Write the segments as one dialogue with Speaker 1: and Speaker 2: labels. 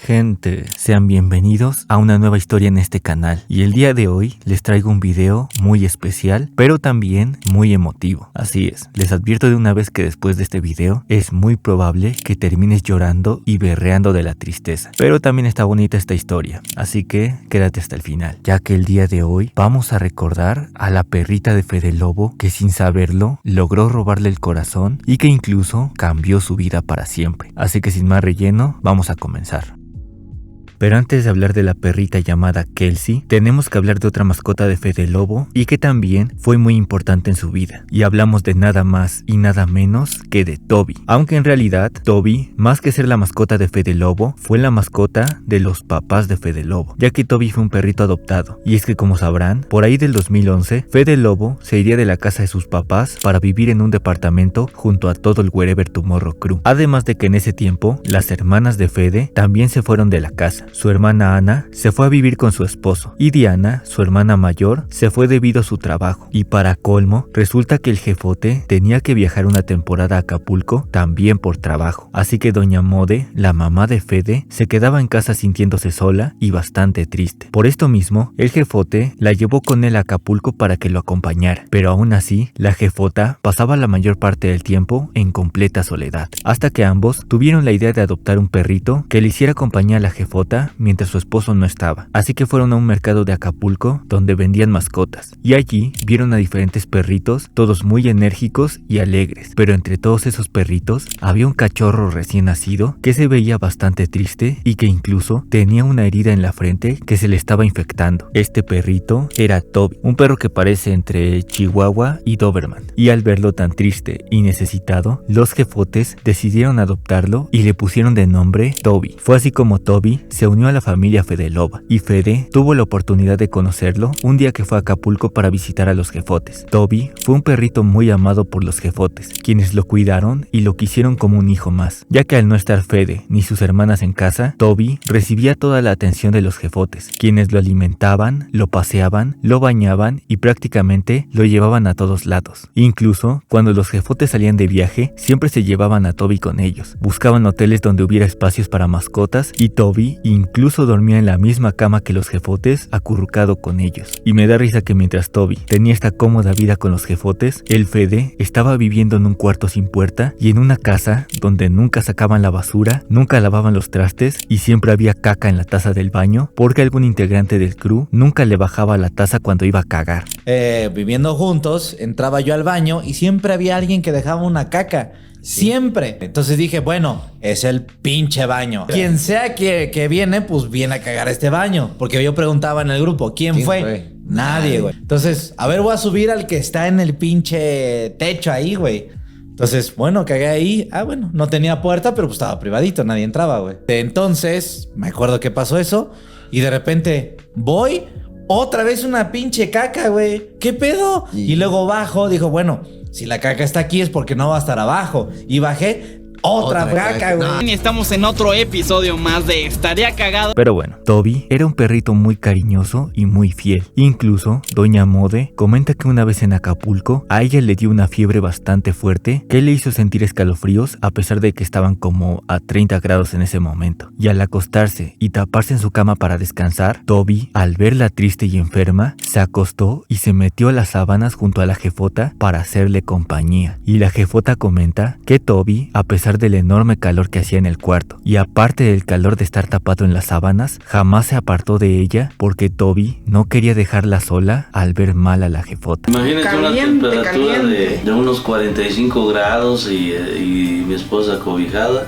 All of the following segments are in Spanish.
Speaker 1: Gente, sean bienvenidos a una nueva historia en este canal y el día de hoy les traigo un video muy especial pero también muy emotivo. Así es, les advierto de una vez que después de este video es muy probable que termines llorando y berreando de la tristeza, pero también está bonita esta historia, así que quédate hasta el final, ya que el día de hoy vamos a recordar a la perrita de Fede Lobo que sin saberlo logró robarle el corazón y que incluso cambió su vida para siempre. Así que sin más relleno, vamos a comenzar. Pero antes de hablar de la perrita llamada Kelsey, tenemos que hablar de otra mascota de Fede Lobo y que también fue muy importante en su vida. Y hablamos de nada más y nada menos que de Toby. Aunque en realidad, Toby, más que ser la mascota de Fede Lobo, fue la mascota de los papás de Fede Lobo, ya que Toby fue un perrito adoptado. Y es que como sabrán, por ahí del 2011, Fede Lobo se iría de la casa de sus papás para vivir en un departamento junto a todo el Wherever Tomorrow Crew. Además de que en ese tiempo, las hermanas de Fede también se fueron de la casa. Su hermana Ana se fue a vivir con su esposo y Diana, su hermana mayor, se fue debido a su trabajo. Y para colmo, resulta que el jefote tenía que viajar una temporada a Acapulco también por trabajo. Así que doña Mode, la mamá de Fede, se quedaba en casa sintiéndose sola y bastante triste. Por esto mismo, el jefote la llevó con él a Acapulco para que lo acompañara. Pero aún así, la jefota pasaba la mayor parte del tiempo en completa soledad. Hasta que ambos tuvieron la idea de adoptar un perrito que le hiciera compañía a la jefota mientras su esposo no estaba. Así que fueron a un mercado de Acapulco donde vendían mascotas y allí vieron a diferentes perritos, todos muy enérgicos y alegres. Pero entre todos esos perritos había un cachorro recién nacido que se veía bastante triste y que incluso tenía una herida en la frente que se le estaba infectando. Este perrito era Toby, un perro que parece entre Chihuahua y Doberman, y al verlo tan triste y necesitado, los jefotes decidieron adoptarlo y le pusieron de nombre Toby. Fue así como Toby se unió a la familia Fede Loba y Fede tuvo la oportunidad de conocerlo un día que fue a Acapulco para visitar a los jefotes. Toby fue un perrito muy amado por los jefotes, quienes lo cuidaron y lo quisieron como un hijo más, ya que al no estar Fede ni sus hermanas en casa, Toby recibía toda la atención de los jefotes, quienes lo alimentaban, lo paseaban, lo bañaban y prácticamente lo llevaban a todos lados. Incluso cuando los jefotes salían de viaje, siempre se llevaban a Toby con ellos. Buscaban hoteles donde hubiera espacios para mascotas y Toby incluso dormía en la misma cama que los jefotes, acurrucado con ellos. Y me da risa que mientras Toby tenía esta cómoda vida con los jefotes, el Fede estaba viviendo en un cuarto sin puerta y en una casa donde nunca sacaban la basura, nunca lavaban los trastes y siempre había caca en la taza del baño porque algún integrante del crew nunca le bajaba la taza cuando iba a cagar.
Speaker 2: Viviendo juntos, entraba yo al baño y siempre había alguien que dejaba una caca. Siempre. Entonces dije, bueno, es el pinche baño. Quien sea que viene, pues viene a cagar este baño. Porque yo preguntaba en el grupo, ¿quién fue? Nadie, güey. Entonces, a ver, voy a subir al que está en el pinche techo ahí, güey. Entonces, bueno, cagué ahí. Bueno, no tenía puerta, pero pues estaba privadito, nadie entraba, güey. Entonces, me acuerdo que pasó eso. Y de repente, voy, otra vez una pinche caca, güey. ¿Qué pedo? Y luego bajo, dijo, bueno, si la caca está aquí es porque no va a estar abajo. Y bajé, otra caca, güey.
Speaker 3: Estamos en otro episodio más de Estaría Cagado.
Speaker 1: Pero bueno, Toby era un perrito muy cariñoso y muy fiel. Incluso, doña Mode comenta que una vez en Acapulco, a ella le dio una fiebre bastante fuerte que le hizo sentir escalofríos a pesar de que estaban como a 30 grados en ese momento. Y al acostarse y taparse en su cama para descansar, Toby, al verla triste y enferma, se acostó y se metió a las sábanas junto a la jefota para hacerle compañía. Y la jefota comenta que Toby, a pesar del enorme calor que hacía en el cuarto y aparte del calor de estar tapado en las sábanas, jamás se apartó de ella porque Toby no quería dejarla sola al ver mal a la jefota.
Speaker 4: Imagínense una temperatura de unos 45 grados y mi esposa cobijada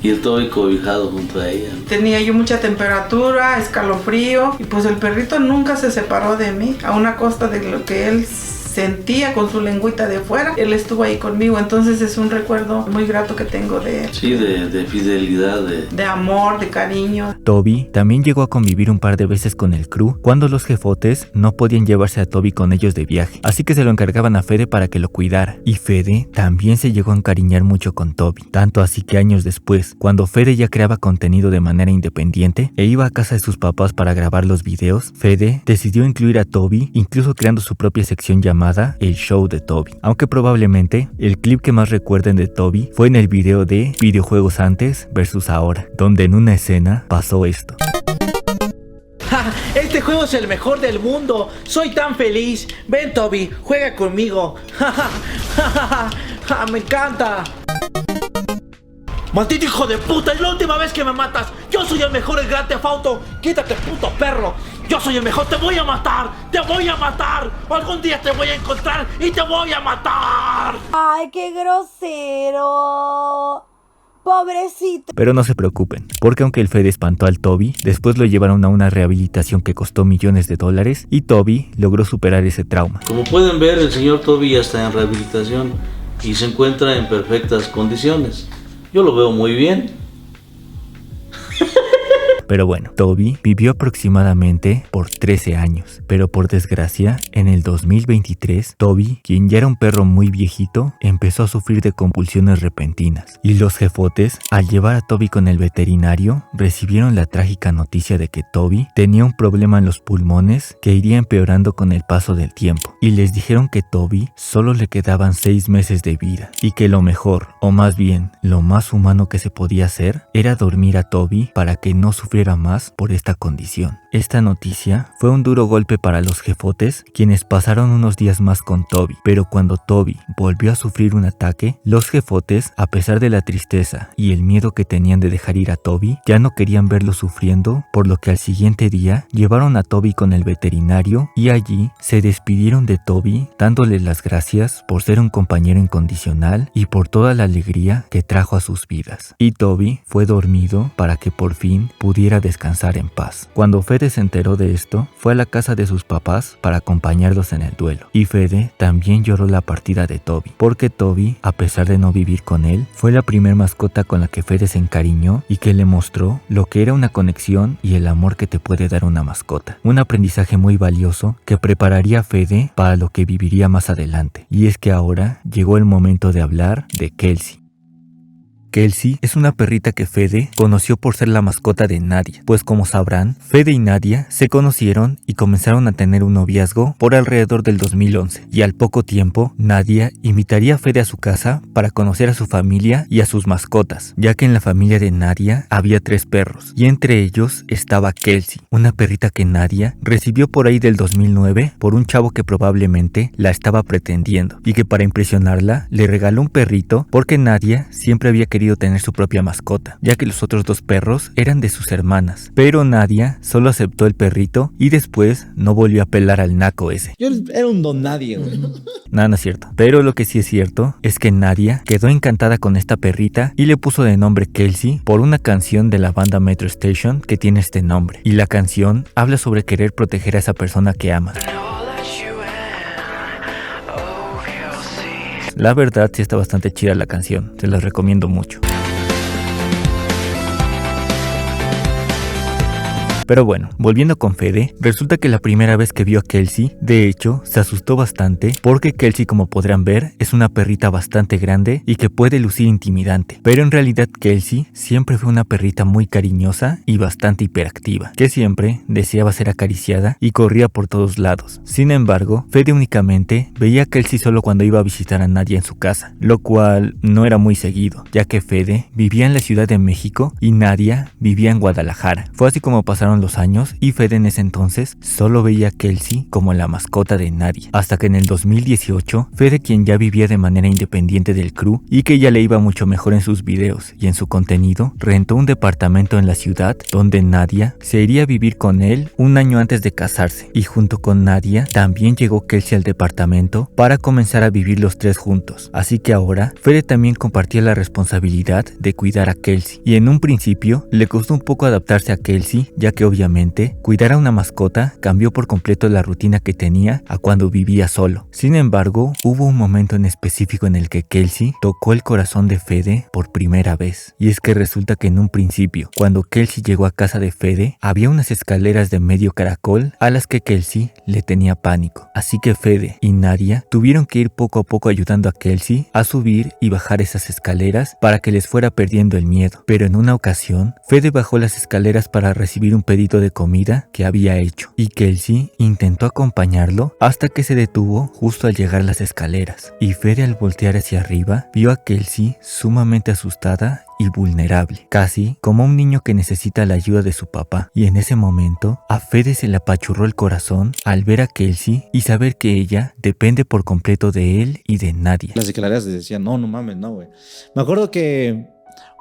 Speaker 4: y el Toby cobijado junto a ella.
Speaker 5: Tenía yo mucha temperatura, escalofrío y pues el perrito nunca se separó de mí a una costa de lo que él sentía con su lengüita de fuera. Él estuvo ahí conmigo, entonces es un recuerdo muy grato que tengo de él.
Speaker 4: Sí, de fidelidad,
Speaker 5: de amor, de cariño.
Speaker 1: Toby también llegó a convivir un par de veces con el crew cuando los jefotes no podían llevarse a Toby con ellos de viaje, así que se lo encargaban a Fede para que lo cuidara. Y Fede también se llegó a encariñar mucho con Toby, tanto así que años después, cuando Fede ya creaba contenido de manera independiente e iba a casa de sus papás para grabar los videos, Fede decidió incluir a Toby, incluso creando su propia sección llamada llamada El Show de Toby, aunque probablemente el clip que más recuerden de Toby fue en el video de Videojuegos antes versus ahora, donde en una escena pasó esto.
Speaker 6: ¡Ja! Este juego es el mejor del mundo. Soy tan feliz. Ven, Toby, juega conmigo. ¡Ja, ja, ja, ja! ¡Me encanta! ¡Maldito hijo de puta! ¡Es la última vez que me matas! ¡Yo soy el mejor en Grand Theft Auto! ¡Quítate, puto perro! ¡Yo soy el mejor! ¡Te voy a matar! ¡Te voy a matar! ¡Algún día te voy a encontrar y te voy a matar!
Speaker 7: ¡Ay, qué grosero! Pobrecito.
Speaker 1: Pero no se preocupen, porque aunque el Fede espantó al Toby, después lo llevaron a una rehabilitación que costó millones de dólares y Toby logró superar ese trauma.
Speaker 4: Como pueden ver, el señor Toby ya está en rehabilitación y se encuentra en perfectas condiciones. Yo lo veo muy bien.
Speaker 1: Pero bueno, Toby vivió aproximadamente por 13 años, pero por desgracia, en el 2023, Toby, quien ya era un perro muy viejito, empezó a sufrir de convulsiones repentinas. Y los jefotes, al llevar a Toby con el veterinario, recibieron la trágica noticia de que Toby tenía un problema en los pulmones que iría empeorando con el paso del tiempo. Y les dijeron que Toby solo le quedaban 6 meses de vida, y que lo mejor, o más bien, lo más humano que se podía hacer, era dormir a Toby para que no sufriera más por esta condición. Esta noticia fue un duro golpe para los jefotes, quienes pasaron unos días más con Toby, pero cuando Toby volvió a sufrir un ataque, los jefotes, a pesar de la tristeza y el miedo que tenían de dejar ir a Toby, ya no querían verlo sufriendo, por lo que al siguiente día llevaron a Toby con el veterinario y allí se despidieron de Toby dándole las gracias por ser un compañero incondicional y por toda la alegría que trajo a sus vidas. Y Toby fue dormido para que por fin pudiera descansar en paz. Cuando Fede se enteró de esto, fue a la casa de sus papás para acompañarlos en el duelo. Y Fede también lloró la partida de Toby, porque Toby, a pesar de no vivir con él, fue la primer mascota con la que Fede se encariñó y que le mostró lo que era una conexión y el amor que te puede dar una mascota. Un aprendizaje muy valioso que prepararía a Fede para lo que viviría más adelante. Y es que ahora llegó el momento de hablar de Kelsey. Kelsey es una perrita que Fede conoció por ser la mascota de Nadia, pues como sabrán, Fede y Nadia se conocieron y comenzaron a tener un noviazgo por alrededor del 2011, y al poco tiempo, Nadia invitaría a Fede a su casa para conocer a su familia y a sus mascotas, ya que en la familia de Nadia había 3 perros, y entre ellos estaba Kelsey, una perrita que Nadia recibió por ahí del 2009 por un chavo que probablemente la estaba pretendiendo, y que para impresionarla le regaló un perrito porque Nadia siempre había querido tener su propia mascota, ya que los otros 2 perros eran de sus hermanas, pero Nadia solo aceptó el perrito y después no volvió a pelar al naco ese.
Speaker 2: Yo era un don nadie, güey.
Speaker 1: Nada, no es cierto. Pero lo que sí es cierto es que Nadia quedó encantada con esta perrita y le puso de nombre Kelsey por una canción de la banda Metro Station que tiene este nombre. Y la canción habla sobre querer proteger a esa persona que amas. La verdad sí está bastante chida la canción, se las recomiendo mucho. Pero bueno, volviendo con Fede, resulta que la primera vez que vio a Kelsey, de hecho, se asustó bastante porque Kelsey, como podrán ver, es una perrita bastante grande y que puede lucir intimidante. Pero en realidad Kelsey siempre fue una perrita muy cariñosa y bastante hiperactiva, que siempre deseaba ser acariciada y corría por todos lados. Sin embargo, Fede únicamente veía a Kelsey solo cuando iba a visitar a Nadia en su casa, lo cual no era muy seguido, ya que Fede vivía en la Ciudad de México y Nadia vivía en Guadalajara. Fue así como pasaron los años y Fede en ese entonces solo veía a Kelsey como la mascota de Nadia, hasta que en el 2018 Fede, quien ya vivía de manera independiente del crew y que ya le iba mucho mejor en sus videos y en su contenido, rentó un departamento en la ciudad donde Nadia se iría a vivir con él un año antes de casarse, y junto con Nadia también llegó Kelsey al departamento para comenzar a vivir los 3 juntos. Así que ahora Fede también compartía la responsabilidad de cuidar a Kelsey, y en un principio le costó un poco adaptarse a Kelsey, ya que obviamente cuidar a una mascota cambió por completo la rutina que tenía a cuando vivía solo. Sin embargo, hubo un momento en específico en el que Kelsey tocó el corazón de Fede por primera vez, y es que resulta que en un principio, cuando Kelsey llegó a casa de Fede, había unas escaleras de medio caracol a las que Kelsey le tenía pánico, así que Fede y Nadia tuvieron que ir poco a poco ayudando a Kelsey a subir y bajar esas escaleras para que les fuera perdiendo el miedo. Pero en una ocasión, Fede bajó las escaleras para recibir un pedido pedido de comida que había hecho, y Kelsey intentó acompañarlo hasta que se detuvo justo al llegar a las escaleras, y Fede al voltear hacia arriba vio a Kelsey sumamente asustada y vulnerable, casi como un niño que necesita la ayuda de su papá. Y en ese momento, a Fede se le apachurró el corazón al ver a Kelsey y saber que ella depende por completo de él y de Nadia.
Speaker 2: Las escaleras decían, no mames, no, güey. Me acuerdo que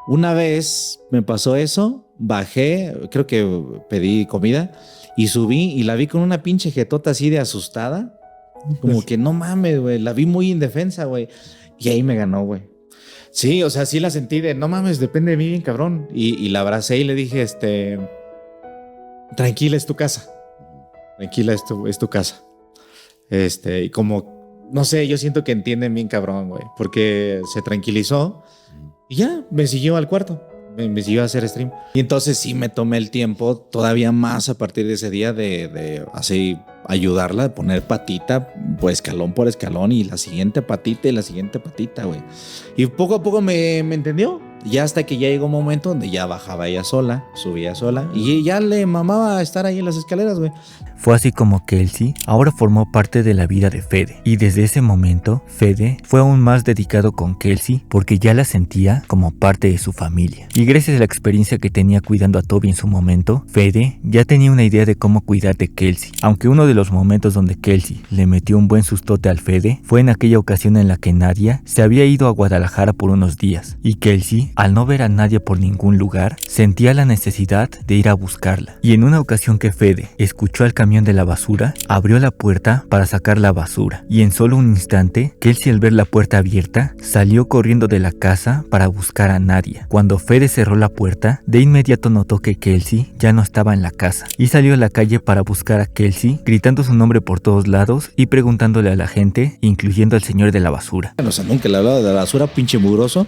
Speaker 2: una vez me pasó eso, bajé, creo que pedí comida y subí y la vi con una pinche jetota así de asustada. Como que no mames, güey, la vi muy indefensa, güey. Y ahí me ganó, güey. Sí, o sea, sí la sentí de, no mames, depende de mí bien cabrón. Y la abracé y le dije, tranquila, es tu casa. Tranquila, es tu casa. Y como, no sé, yo siento que entienden bien cabrón, güey. Porque se tranquilizó y ya, me siguió al cuarto. Me siguió a hacer stream. Y entonces sí me tomé el tiempo todavía más a partir de ese día de así ayudarla, de poner patita, pues escalón por escalón y la siguiente patita y la siguiente patita, güey. Y poco a poco me entendió. Ya hasta que ya llegó un momento donde ya bajaba ella sola, subía sola y ya le mamaba estar ahí en las escaleras, güey.
Speaker 1: Fue así como Kelsey ahora formó parte de la vida de Fede, y desde ese momento Fede fue aún más dedicado con Kelsey porque ya la sentía como parte de su familia. Y gracias a la experiencia que tenía cuidando a Toby en su momento, Fede ya tenía una idea de cómo cuidar de Kelsey. Aunque uno de los momentos donde Kelsey le metió un buen sustote al Fede fue en aquella ocasión en la que Nadia se había ido a Guadalajara por unos días, y Kelsey, al no ver a Nadia por ningún lugar, sentía la necesidad de ir a buscarla. Y en una ocasión que Fede escuchó al camión de la basura, abrió la puerta para sacar la basura, y en solo un instante, Kelsey, al ver la puerta abierta, salió corriendo de la casa para buscar a Nadia. Cuando Fede cerró la puerta, de inmediato notó que Kelsey ya no estaba en la casa, y salió a la calle para buscar a Kelsey, gritando su nombre por todos lados y preguntándole a la gente, incluyendo al señor de la basura.
Speaker 2: No sé, nunca le hablaba de la basura, pinche mugroso.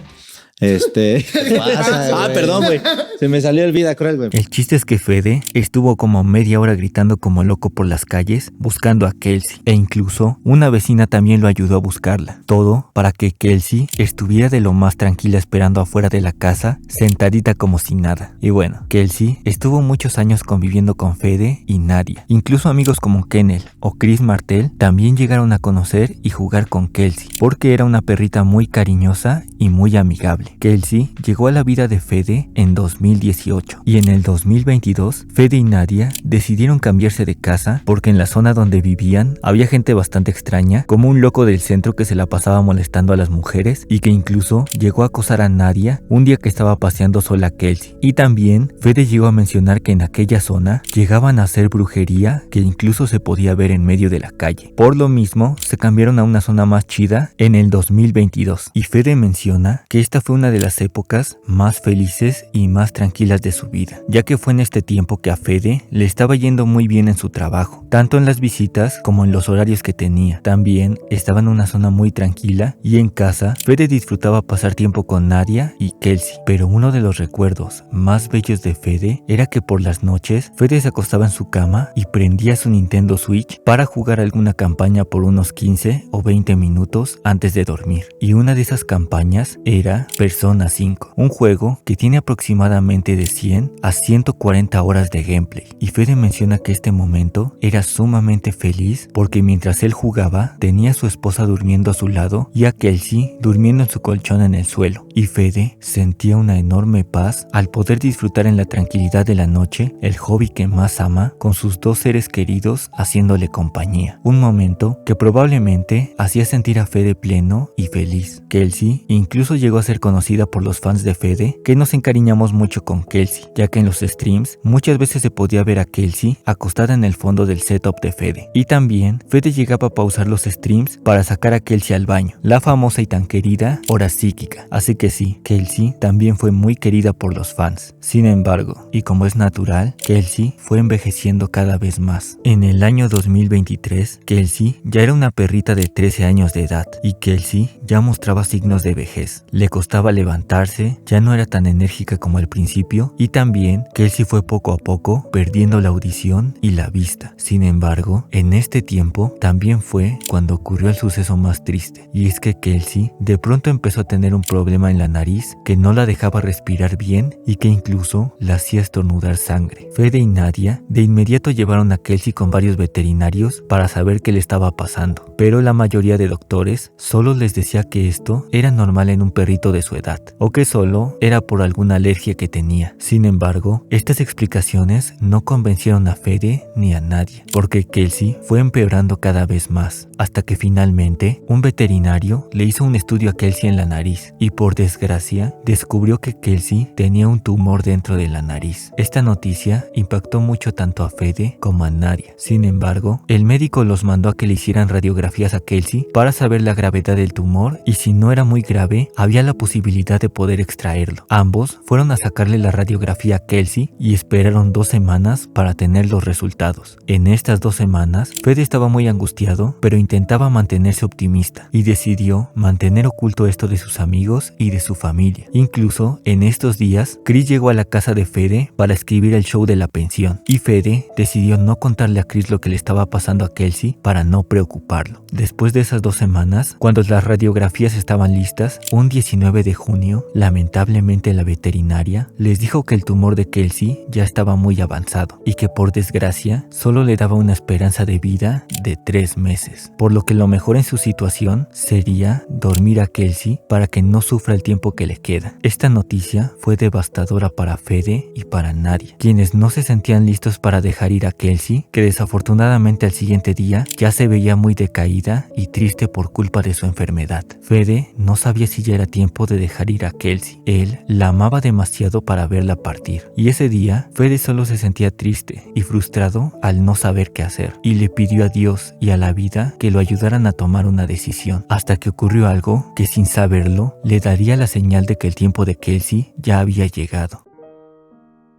Speaker 2: ¿Qué pasa, perdón, güey. Se me salió el vida cruel, güey.
Speaker 1: El chiste es que Fede estuvo como media hora gritando como loco por las calles buscando a Kelsey, e incluso una vecina también lo ayudó a buscarla. Todo para que Kelsey estuviera de lo más tranquila esperando afuera de la casa, sentadita como si nada. Y bueno, Kelsey estuvo muchos años conviviendo con Fede y Nadia. Incluso amigos como Kennel o Chris Martel también llegaron a conocer y jugar con Kelsey, porque era una perrita muy cariñosa y muy amigable. Kelsey llegó a la vida de Fede en 2018, y en el 2022 Fede y Nadia decidieron cambiarse de casa porque en la zona donde vivían había gente bastante extraña, como un loco del centro que se la pasaba molestando a las mujeres y que incluso llegó a acosar a Nadia un día que estaba paseando sola a Kelsey. Y también Fede llegó a mencionar que en aquella zona llegaban a hacer brujería que incluso se podía ver en medio de la calle. Por lo mismo se cambiaron a una zona más chida en el 2022, y Fede menciona que esta fue una de las épocas más felices y más tranquilas de su vida, ya que fue en este tiempo que a Fede le estaba yendo muy bien en su trabajo, tanto en las visitas como en los horarios que tenía. También estaba en una zona muy tranquila, y en casa Fede disfrutaba pasar tiempo con Nadia y Kelsey. Pero uno de los recuerdos más bellos de Fede era que por las noches Fede se acostaba en su cama y prendía su Nintendo Switch para jugar alguna campaña por unos 15 o 20 minutos antes de dormir. Y una de esas campañas era Persona 5, un juego que tiene aproximadamente de 100 a 140 horas de gameplay, y Fede menciona que este momento era sumamente feliz porque mientras él jugaba tenía a su esposa durmiendo a su lado y a Kelsey durmiendo en su colchón en el suelo, y Fede sentía una enorme paz al poder disfrutar en la tranquilidad de la noche el hobby que más ama con sus dos seres queridos haciéndole compañía, un momento que probablemente hacía sentir a Fede pleno y feliz. Kelsey incluso llegó a ser conocida por los fans de Fede, que nos encariñamos mucho con Kelsey, ya que en los streams muchas veces se podía ver a Kelsey acostada en el fondo del setup de Fede. Y también Fede llegaba a pausar los streams para sacar a Kelsey al baño, la famosa y tan querida hora psíquica. Así que sí, Kelsey también fue muy querida por los fans. Sin embargo, y como es natural, Kelsey fue envejeciendo cada vez más. En el año 2023, Kelsey ya era una perrita de 13 años de edad, y Kelsey ya mostraba signos de vejez. Le costaba costaba levantarse, ya no era tan enérgica como al principio y también Kelsey fue poco a poco perdiendo la audición y la vista. Sin embargo, en este tiempo también fue cuando ocurrió el suceso más triste, y es que Kelsey de pronto empezó a tener un problema en la nariz que no la dejaba respirar bien y que incluso la hacía estornudar sangre. Fede y Nadia de inmediato llevaron a Kelsey con varios veterinarios para saber qué le estaba pasando, pero la mayoría de doctores solo les decía que esto era normal en un perrito de su edad o que solo era por alguna alergia que tenía. Sin embargo, estas explicaciones no convencieron a Fede ni a Nadia, porque Kelsey fue empeorando cada vez más, hasta que finalmente un veterinario le hizo un estudio a Kelsey en la nariz y por desgracia descubrió que Kelsey tenía un tumor dentro de la nariz. Esta noticia impactó mucho tanto a Fede como a Nadia. Sin embargo, el médico los mandó a que le hicieran radiografías a Kelsey para saber la gravedad del tumor y si no era muy grave, había la posibilidad de poder extraerlo. Ambos fueron a sacarle la radiografía a Kelsey y esperaron 2 semanas para tener los resultados. En estas 2 semanas, Fede estaba muy angustiado, pero intentaba mantenerse optimista y decidió mantener oculto esto de sus amigos y de su familia. Incluso en estos días, Chris llegó a la casa de Fede para escribir el show de la pensión y Fede decidió no contarle a Chris lo que le estaba pasando a Kelsey para no preocuparlo. Después de esas 2 semanas, cuando las radiografías estaban listas, un 19 de junio, lamentablemente la veterinaria les dijo que el tumor de Kelsey ya estaba muy avanzado y que por desgracia solo le daba una esperanza de vida de 3 meses, por lo que lo mejor en su situación sería dormir a Kelsey para que no sufra el tiempo que le queda. Esta noticia fue devastadora para Fede y para Nadia, quienes no se sentían listos para dejar ir a Kelsey, que desafortunadamente al siguiente día ya se veía muy decaída y triste por culpa de su enfermedad. Fede no sabía si ya era tiempo de dejar ir a Kelsey. Él la amaba demasiado para verla partir, y ese día Fede solo se sentía triste y frustrado al no saber qué hacer, y le pidió a Dios y a la vida que lo ayudaran a tomar una decisión, hasta que ocurrió algo que sin saberlo le daría la señal de que el tiempo de Kelsey ya había llegado.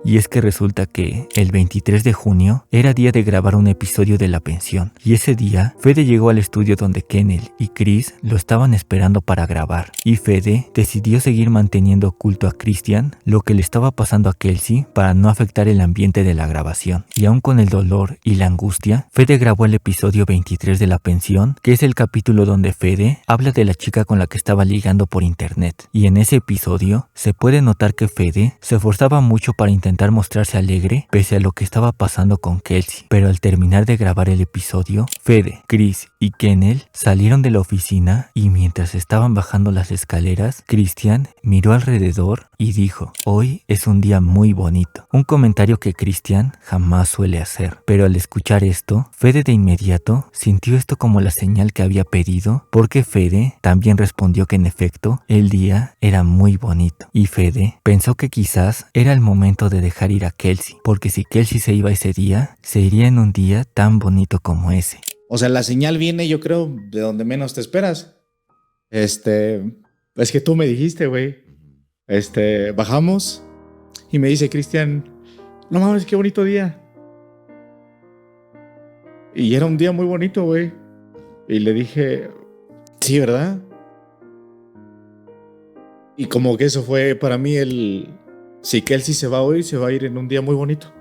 Speaker 1: Y es que resulta que el 23 de junio era día de grabar un episodio de La Pensión, y ese día Fede llegó al estudio donde Kennel y Chris lo estaban esperando para grabar, y Fede decidió seguir manteniendo oculto a Christian lo que le estaba pasando a Kelsey para no afectar el ambiente de la grabación. Y aún con el dolor y la angustia, Fede grabó el episodio 23 de La Pensión, que es el capítulo donde Fede habla de la chica con la que estaba ligando por internet, y en ese episodio se puede notar que Fede se esforzaba mucho para intentar mostrarse alegre pese a lo que estaba pasando con Kelsey, pero al terminar de grabar el episodio, Fede, Chris y Kennel salieron de la oficina y mientras estaban bajando las escaleras, Christian miró alrededor y dijo: "Hoy es un día muy bonito", un comentario que Christian jamás suele hacer, pero al escuchar esto, Fede de inmediato sintió esto como la señal que había pedido, porque Fede también respondió que en efecto el día era muy bonito, y Fede pensó que quizás era el momento de dejar ir a Kelsey, porque si Kelsey se iba ese día, se iría en un día tan bonito como ese.
Speaker 8: O sea, la señal viene, yo creo, de donde menos te esperas. Es que tú me dijiste, güey. Bajamos y me dice Christian: "No mames, qué bonito día". Y era un día muy bonito, güey. Y le dije: "Sí, ¿verdad?". Y como que eso fue para mí si Kelsey se va hoy, se va a ir en un día muy bonito.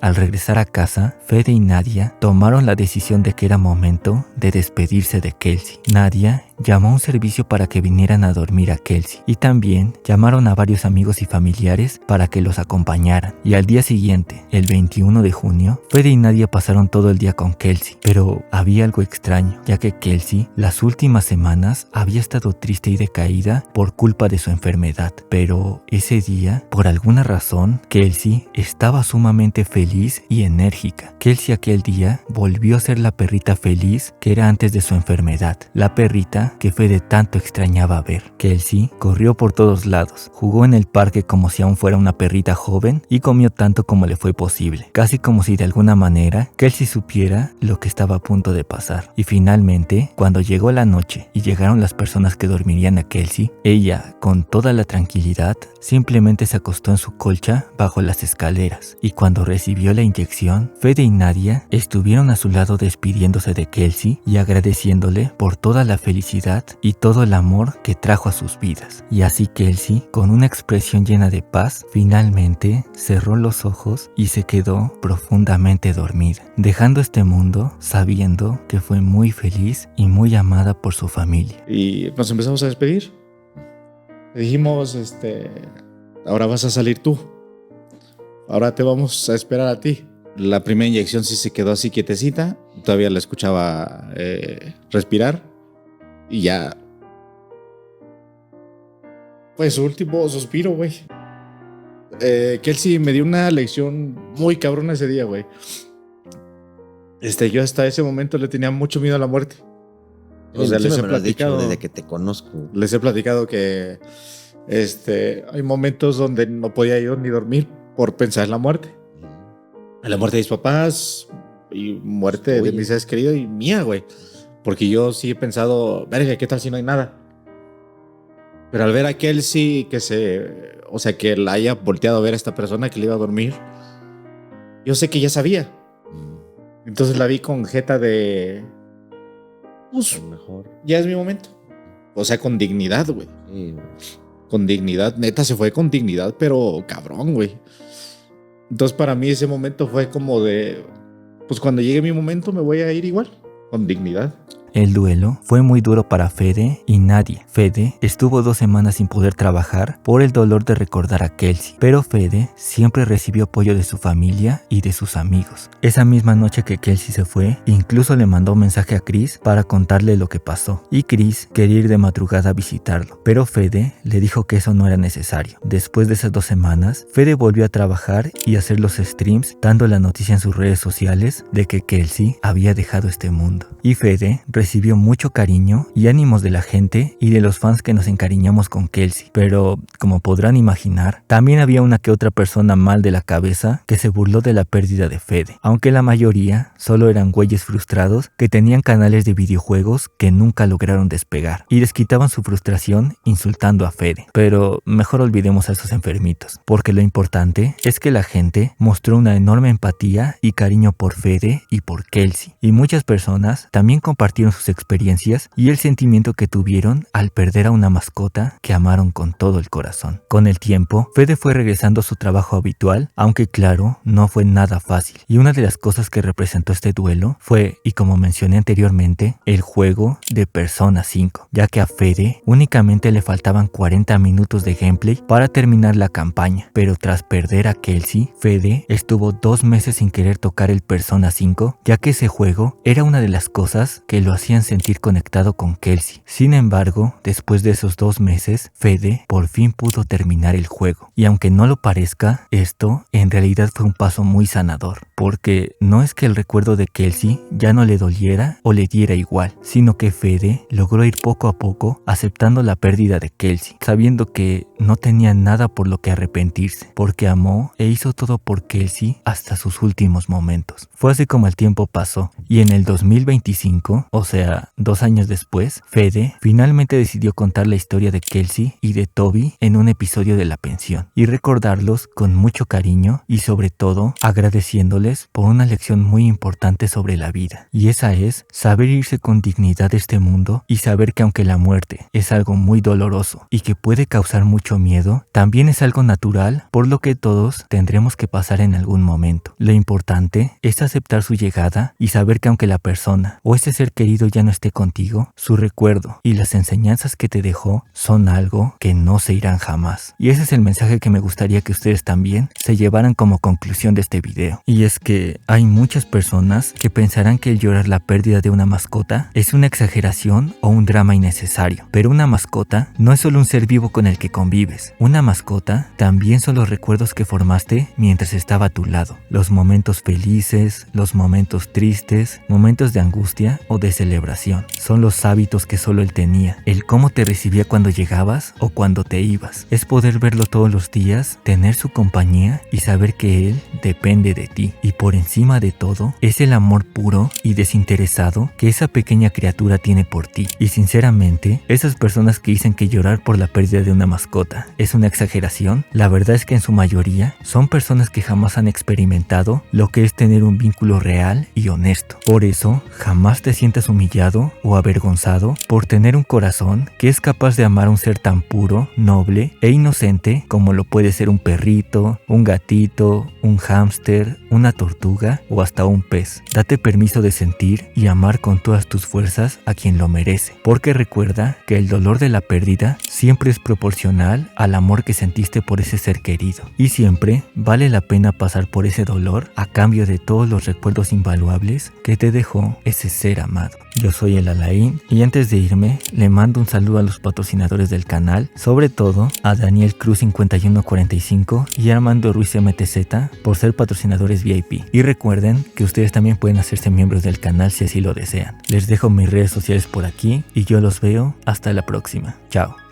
Speaker 1: Al regresar a casa, Fede y Nadia tomaron la decisión de que era momento de despedirse de Kelsey. Nadia llamó a un servicio para que vinieran a dormir a Kelsey y también llamaron a varios amigos y familiares para que los acompañaran. Y al día siguiente, el 21 de junio, Fede y Nadia pasaron todo el día con Kelsey, pero había algo extraño, ya que Kelsey las últimas semanas había estado triste y decaída por culpa de su enfermedad, pero ese día, por alguna razón, Kelsey estaba sumamente feliz y enérgica. Kelsey aquel día volvió a ser la perrita feliz que era antes de su enfermedad, la perrita que Fede tanto extrañaba ver. Kelsey corrió por todos lados, jugó en el parque como si aún fuera una perrita joven y comió tanto como le fue posible, casi como si de alguna manera Kelsey supiera lo que estaba a punto de pasar. Y finalmente, cuando llegó la noche y llegaron las personas que dormirían a Kelsey, ella, con toda la tranquilidad, simplemente se acostó en su colcha bajo las escaleras, y cuando recibió recibió la inyección, Fede y Nadia estuvieron a su lado despidiéndose de Kelsey y agradeciéndole por toda la felicidad y todo el amor que trajo a sus vidas. Y así Kelsey, con una expresión llena de paz, finalmente cerró los ojos y se quedó profundamente dormida, dejando este mundo sabiendo que fue muy feliz y muy amada por su familia.
Speaker 8: Y nos empezamos a despedir. Le dijimos, ahora vas a salir tú. Ahora te vamos a esperar a ti. La primera inyección sí se quedó así quietecita. Todavía la escuchaba respirar. Y ya... Pues su último suspiro, güey. Kelsey me dio una lección muy cabrona ese día, güey. Yo hasta ese momento le tenía mucho miedo a la muerte. O sea, les he platicado
Speaker 9: desde que te conozco.
Speaker 8: Les he platicado que hay momentos donde no podía yo ni dormir por pensar en la muerte. En la muerte de mis papás y muerte de mis seres queridos y mía, güey. Porque yo sí he pensado, verga, ¿qué tal si no hay nada? Pero al ver a Kelsey que la haya volteado a ver a esta persona que le iba a dormir, yo sé que ya sabía. Entonces la vi con jeta de... Pues, mejor. Ya es mi momento. O sea, con dignidad, güey. Sí, con dignidad. Neta, se fue con dignidad, pero cabrón, güey. Entonces para mí ese momento fue como de... Pues cuando llegue mi momento me voy a ir igual. Con dignidad.
Speaker 1: El duelo fue muy duro para Fede y Nadia. Fede estuvo 2 semanas sin poder trabajar por el dolor de recordar a Kelsey, pero Fede siempre recibió apoyo de su familia y de sus amigos. Esa misma noche que Kelsey se fue, incluso le mandó un mensaje a Chris para contarle lo que pasó, y Chris quería ir de madrugada a visitarlo, pero Fede le dijo que eso no era necesario. Después de esas 2 semanas, Fede volvió a trabajar y a hacer los streams, dando la noticia en sus redes sociales de que Kelsey había dejado este mundo. Y Fede recibió mucho cariño y ánimos de la gente y de los fans que nos encariñamos con Kelsey, pero como podrán imaginar, también había una que otra persona mal de la cabeza que se burló de la pérdida de Fede, aunque la mayoría solo eran güeyes frustrados que tenían canales de videojuegos que nunca lograron despegar y les quitaban su frustración insultando a Fede. Pero mejor olvidemos a esos enfermitos, porque lo importante es que la gente mostró una enorme empatía y cariño por Fede y por Kelsey, y muchas personas también compartieron sus experiencias y el sentimiento que tuvieron al perder a una mascota que amaron con todo el corazón. Con el tiempo, Fede fue regresando a su trabajo habitual, aunque claro, no fue nada fácil. Y una de las cosas que representó este duelo fue, y como mencioné anteriormente, el juego de Persona 5, ya que a Fede únicamente le faltaban 40 minutos de gameplay para terminar la campaña, pero tras perder a Kelsey, Fede estuvo 2 meses sin querer tocar el Persona 5, ya que ese juego era una de las cosas que lo hacían sentir conectado con Kelsey. Sin embargo, después de esos 2 meses, Fede por fin pudo terminar el juego. Y aunque no lo parezca, esto en realidad fue un paso muy sanador, porque no es que el recuerdo de Kelsey ya no le doliera o le diera igual, sino que Fede logró ir poco a poco aceptando la pérdida de Kelsey, sabiendo que no tenía nada por lo que arrepentirse, porque amó e hizo todo por Kelsey hasta sus últimos momentos. Fue así como el tiempo pasó, y en el 2025, o sea, 2 años después, Fede finalmente decidió contar la historia de Kelsey y de Toby en un episodio de La Pensión, y recordarlos con mucho cariño y sobre todo agradeciéndoles por una lección muy importante sobre la vida, y esa es saber irse con dignidad de este mundo y saber que aunque la muerte es algo muy doloroso y que puede causar mucho miedo, también es algo natural por lo que todos tendremos que pasar en algún momento. Lo importante es aceptar su llegada y saber que aunque la persona o ese ser querido ya no esté contigo, su recuerdo y las enseñanzas que te dejó son algo que no se irán jamás. Y ese es el mensaje que me gustaría que ustedes también se llevaran como conclusión de este video. Y es que hay muchas personas que pensarán que el llorar la pérdida de una mascota es una exageración o un drama innecesario. Pero una mascota no es solo un ser vivo con el que convives. Una mascota también son los recuerdos que formaste mientras estaba a tu lado. Los momentos felices, los momentos tristes, momentos de angustia o de celebración celebración, son los hábitos que solo él tenía, el cómo te recibía cuando llegabas o cuando te ibas. Es poder verlo todos los días, tener su compañía y saber que él depende de ti. Y por encima de todo, es el amor puro y desinteresado que esa pequeña criatura tiene por ti. Y sinceramente, esas personas que dicen que llorar por la pérdida de una mascota es una exageración, la verdad es que en su mayoría son personas que jamás han experimentado lo que es tener un vínculo real y honesto. Por eso, jamás te sientas humillado o avergonzado por tener un corazón que es capaz de amar a un ser tan puro, noble e inocente como lo puede ser un perrito, un gatito, un hámster, una tortuga o hasta un pez. Date permiso de sentir y amar con todas tus fuerzas a quien lo merece, porque recuerda que el dolor de la pérdida siempre es proporcional al amor que sentiste por ese ser querido, y siempre vale la pena pasar por ese dolor a cambio de todos los recuerdos invaluables que te dejó ese ser amado. Yo soy el Alain y antes de irme le mando un saludo a los patrocinadores del canal, sobre todo a Daniel Cruz 5145 y Armando Ruiz MTZ por ser patrocinadores VIP. Y recuerden que ustedes también pueden hacerse miembros del canal si así lo desean. Les dejo mis redes sociales por aquí y yo los veo hasta la próxima. Chao.